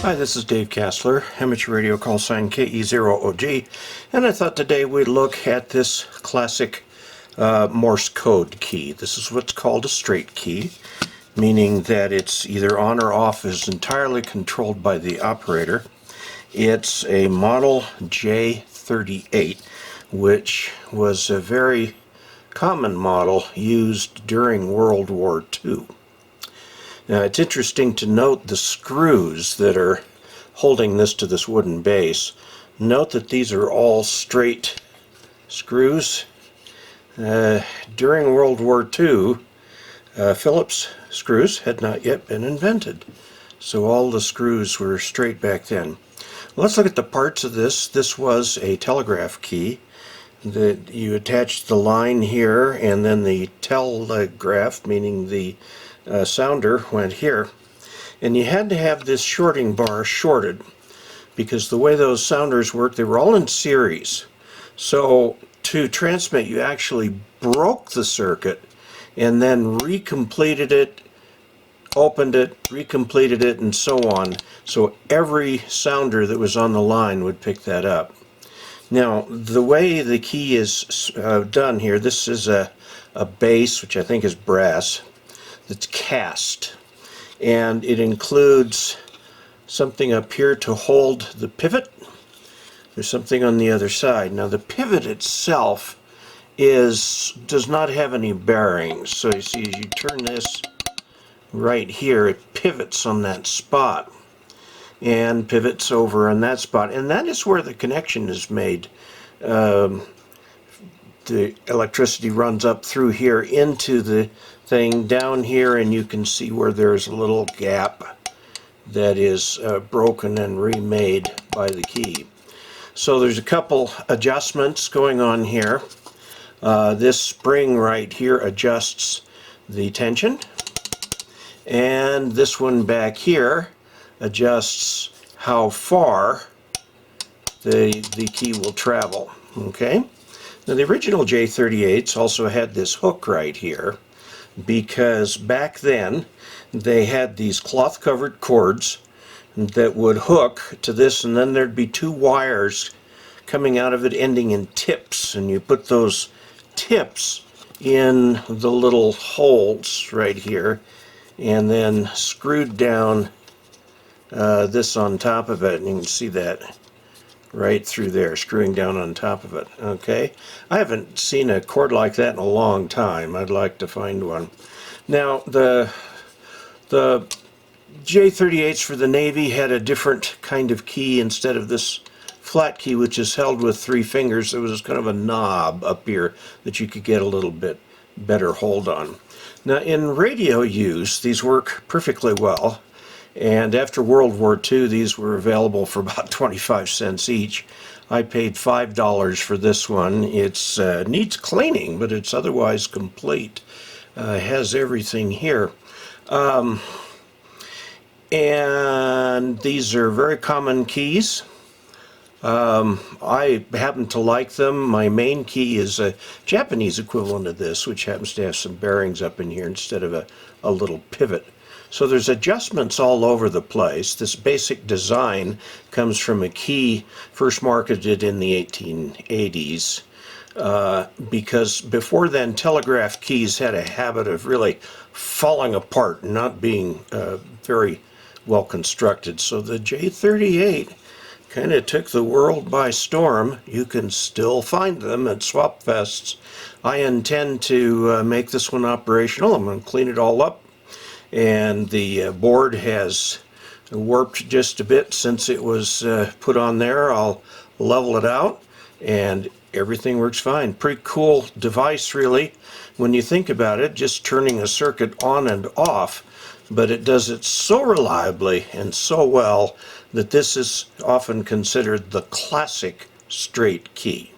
Hi, this is Dave Castler, amateur radio call sign KE0OG, and I thought today we'd look at this classic Morse code key. This is what's called a straight key, meaning that it's either on or off, is entirely controlled by the operator. It's a model J-38, which was a very common model used during World War II. Now, it's interesting to note the screws that are holding this to this wooden base. Note that these are all straight screws. During World War II, Phillips screws had not yet been invented, so all the screws were straight back then. Let's look at the parts of this. This was a telegraph key that you attached the line here, and then the telegraph, meaning the sounder, went here, and you had to have this shorting bar shorted because the way those sounders work, they were all in series. So to transmit, you actually broke the circuit and then recompleted it, opened it, recompleted it, and so on, so every sounder that was on the line would pick that up. Now, the way the key is done here, this is a base, which I think is brass, that's cast, and it includes something up here to hold the pivot. There's something on the other side. Now, the pivot itself does not have any bearings, so you see as you turn this right here, it pivots on that spot and pivots over on that spot, and that is where the connection is made. The electricity runs up through here into the thing down here, and you can see where there's a little gap that is broken and remade by the key. So there's a couple adjustments going on here. This spring right here adjusts the tension, and this one back here adjusts how far the key will travel. Okay? Now, the original J-38s also had this hook right here because back then they had these cloth-covered cords that would hook to this, and then there'd be two wires coming out of it ending in tips, and you put those tips in the little holes right here and then screwed down this on top of it, and you can see that right through there, screwing down on top of it. Okay, I haven't seen a cord like that in a long time. I'd like to find one. Now, the J-38s for the Navy had a different kind of key. Instead of this flat key, which is held with three fingers, there was kind of a knob up here that you could get a little bit better hold on. Now, in radio use, these work perfectly well. And after World War II, these were available for about 25 cents each. I paid $5 for this one. It needs cleaning, but it's otherwise complete. Has everything here. And these are very common keys. I happen to like them. My main key is a Japanese equivalent of this, which happens to have some bearings up in here instead of a little pivot. So there's adjustments all over the place. This basic design comes from a key first marketed in the 1880s because before then telegraph keys had a habit of really falling apart and not being very well constructed. So the J-38 kind of took the world by storm. You can still find them at swap fests. I intend to make this one operational. I'm going to clean it all up. And the board has warped just a bit since it was put on there. I'll level it out, and everything works fine. Pretty cool device, really, when you think about it, just turning a circuit on and off, but it does it so reliably and so well that this is often considered the classic straight key.